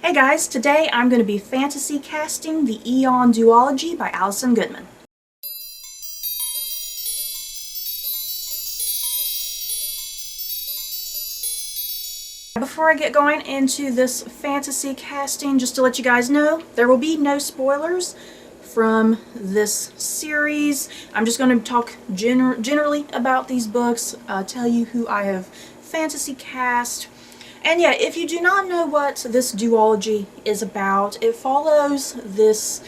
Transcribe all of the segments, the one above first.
Hey guys, today I'm going to be fantasy casting the Eon duology by Alison Goodman. Before I get going into this fantasy casting, just to let you guys know, there will be no spoilers from this series. I'm just going to talk generally about these books, tell you who I have fantasy cast. And yeah, if you do not know what this duology is about, it follows this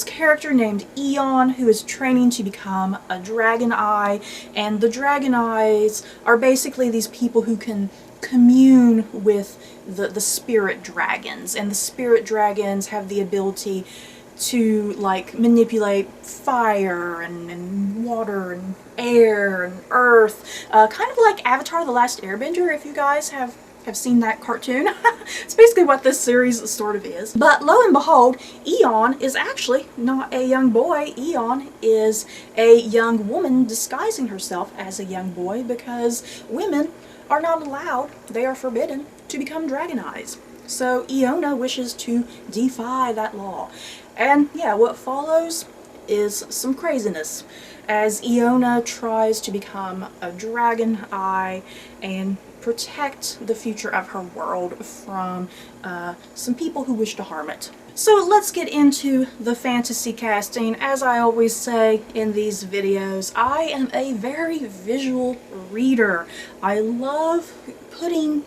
character named Eon who is training to become a Dragon Eye, and the Dragon Eyes are basically these people who can commune with the spirit dragons, and the spirit dragons have the ability to like manipulate fire and water and air and earth, kind of like Avatar: The Last Airbender, if you guys have seen that cartoon. It's basically what this series sort of is. But lo and behold, Eon is actually not a young boy. Eon is a young woman disguising herself as a young boy because women are not allowed, they are forbidden, to become Dragon Eyes. So Eona wishes to defy that law. And yeah, what follows is some craziness as Eona tries to become a Dragon Eye and protect the future of her world from some people who wish to harm it. So let's get into the fantasy casting. As I always say in these videos, I am a very visual reader. I love putting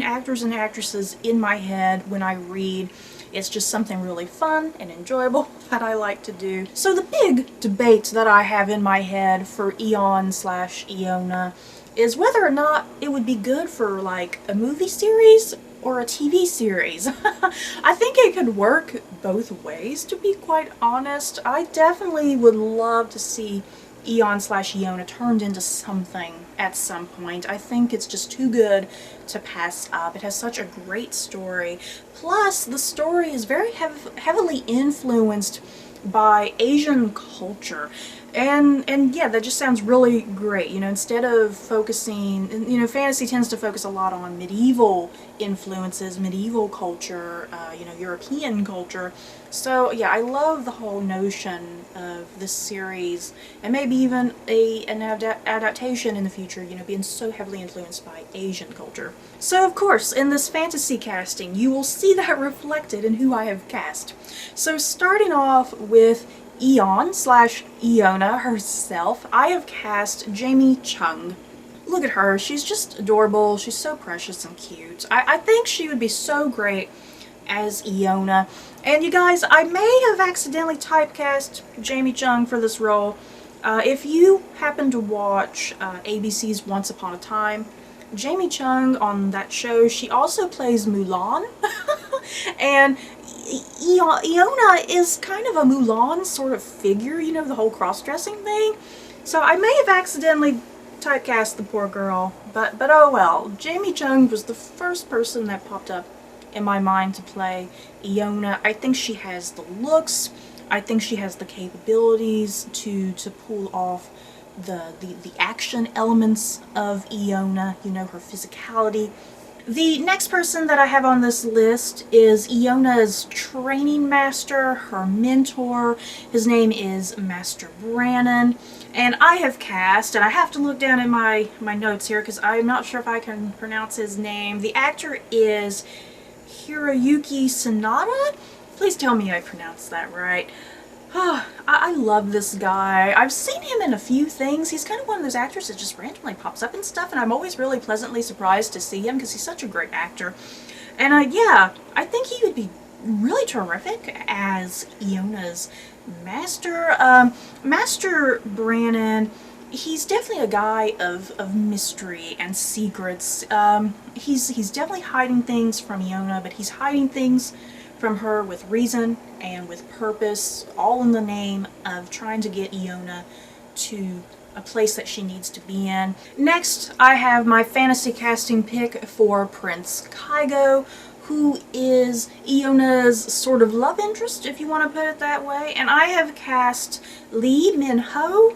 actors and actresses in my head when I read. It's just something really fun and enjoyable that I like to do. So the big debate that I have in my head for Eon/Eona is whether or not it would be good for like a movie series or a TV series. I think it could work both ways, to be quite honest. I definitely would love to see Eon/Eona turned into something at some point. I think it's just too good to pass up. It has such a great story. Plus, the story is very heavily influenced by Asian culture. And yeah, that just sounds really great. You know, instead of focusing, you know, fantasy tends to focus a lot on medieval influences, medieval culture, you know, European culture. So yeah, I love the whole notion of this series, and maybe even an adaptation in the future, you know, being so heavily influenced by Asian culture. So of course, in this fantasy casting, you will see that reflected in who I have cast. So starting off with Eon/Eona herself, I have cast Jamie Chung. Look at her, she's just adorable, she's so precious and cute. I think she would be so great as Eona. And you guys, I may have accidentally typecast Jamie Chung for this role. If you happen to watch ABC's Once Upon a Time, Jamie Chung on that show, she also plays Mulan. And Eona is kind of a Mulan sort of figure, you know, the whole cross-dressing thing. So I may have accidentally typecast the poor girl, but oh well. Jamie Chung was the first person that popped up in my mind to play Eona. I think she has the looks, I think she has the capabilities to pull off the action elements of Eona, you know, her physicality. The next person that I have on this list is Eona's training master, her mentor. His name is Master Brannon, and I have cast, and I have to look down at my notes here because I'm not sure if I can pronounce his name. The actor is Hiroyuki Sanada? Please tell me I pronounced that right. I love this guy. I've seen him in a few things. He's kind of one of those actors that just randomly pops up and stuff, and I'm always really pleasantly surprised to see him because he's such a great actor. And yeah, I think he would be really terrific as Eona's master. Master Brannon, he's definitely a guy of mystery and secrets. He's definitely hiding things from Eona, but he's hiding things from her with reason and with purpose, all in the name of trying to get Eona to a place that she needs to be in. Next, I have my fantasy casting pick for Prince Kygo, who is Eona's sort of love interest, if you want to put it that way, and I have cast Lee Min-ho.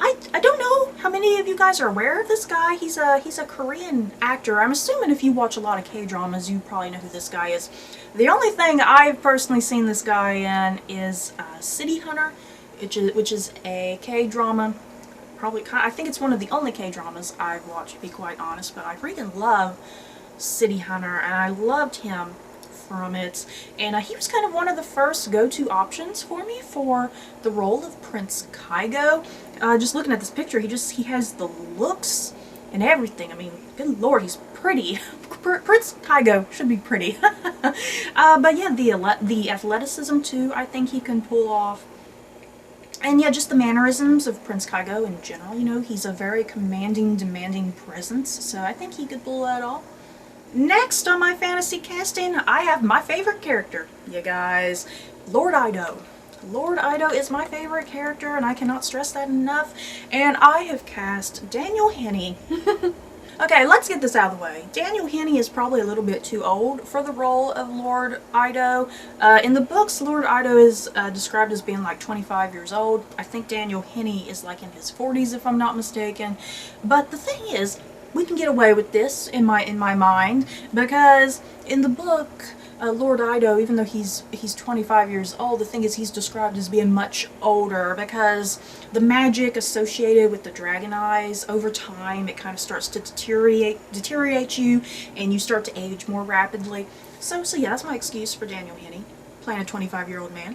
I don't know how many of you guys are aware of this guy. He's a Korean actor. I'm assuming if you watch a lot of K-dramas, you probably know who this guy is. The only thing I've personally seen this guy in is City Hunter, which is a K-drama. Probably, I think it's one of the only K-dramas I've watched, to be quite honest. But I freaking love City Hunter, and I loved him from it, and he was kind of one of the first go-to options for me for the role of Prince Kygo. Just looking at this picture, he has the looks and everything. I mean, good lord, he's pretty. Prince Kygo should be pretty. But yeah, the athleticism too, I think he can pull off. And yeah, just the mannerisms of Prince Kygo in general, you know, he's a very commanding, demanding presence, so I think he could pull that off. Next on my fantasy casting, I have my favorite character, you guys, Lord Ido. Lord Ido is my favorite character, and I cannot stress that enough, and I have cast Daniel Henney. Okay, let's get this out of the way. Daniel Henney is probably a little bit too old for the role of Lord Ido. In the books, Lord Ido is described as being like 25 years old. I think Daniel Henney is like in his 40s, if I'm not mistaken. But the thing is, we can get away with this in my mind, because in the book, Lord Ido, even though he's 25 years old, the thing is he's described as being much older, because the magic associated with the dragon eyes, over time it kind of starts to deteriorate you, and you start to age more rapidly. So yeah, that's my excuse for Daniel Henney playing a 25-year-old man.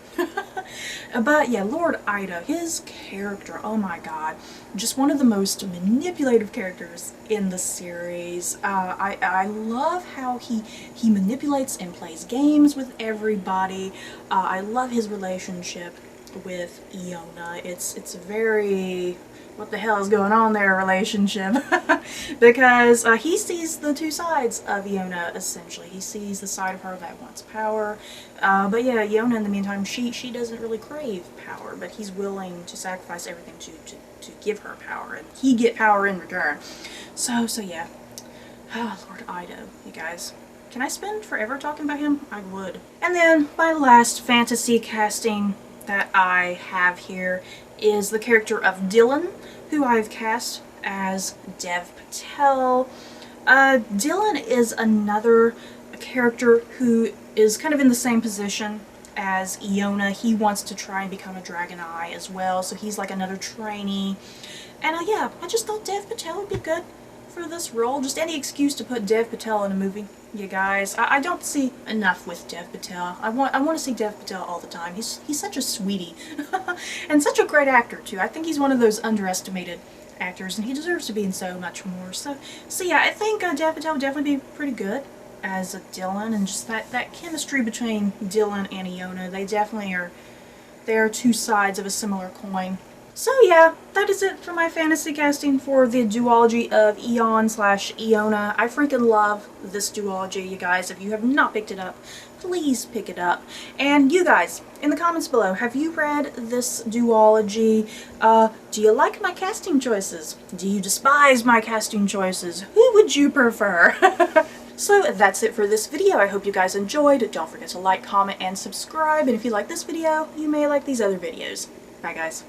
But yeah, Lord Ido, his character, oh my god, just one of the most manipulative characters in the series. I love how he manipulates and plays games with everybody. I love his relationship with Eona. It's a very, what the hell is going on there relationship. Because he sees the two sides of Eona, essentially. He sees the side of her that wants power, but yeah, Eona in the meantime, she doesn't really crave power, but he's willing to sacrifice everything to give her power, and he get power in return. So yeah. Lord Ido, you guys. Can I spend forever talking about him? I would. And then my last fantasy casting that I have here is the character of Dylan, who I've cast as Dev Patel. Dylan is another character who is kind of in the same position as Eona. He wants to try and become a Dragon Eye as well, so he's like another trainee. And yeah, I just thought Dev Patel would be good for this role. Just any excuse to put Dev Patel in a movie, you guys. I don't see enough with Dev Patel. I want to see Dev Patel all the time. He's such a sweetie. And such a great actor too. I think he's one of those underestimated actors, and he deserves to be in so much more. So yeah, I think Dev Patel would definitely be pretty good as a Dylan, and just that chemistry between Dylan and Eona, they definitely are, they are two sides of a similar coin. So yeah, that is it for my fantasy casting for the duology of Eon/Eona. I freaking love this duology, you guys. If you have not picked it up, please pick it up. And you guys, in the comments below, have you read this duology? Do you like my casting choices? Do you despise my casting choices? Who would you prefer? So that's it for this video. I hope you guys enjoyed. Don't forget to like, comment, and subscribe. And if you like this video, you may like these other videos. Bye guys.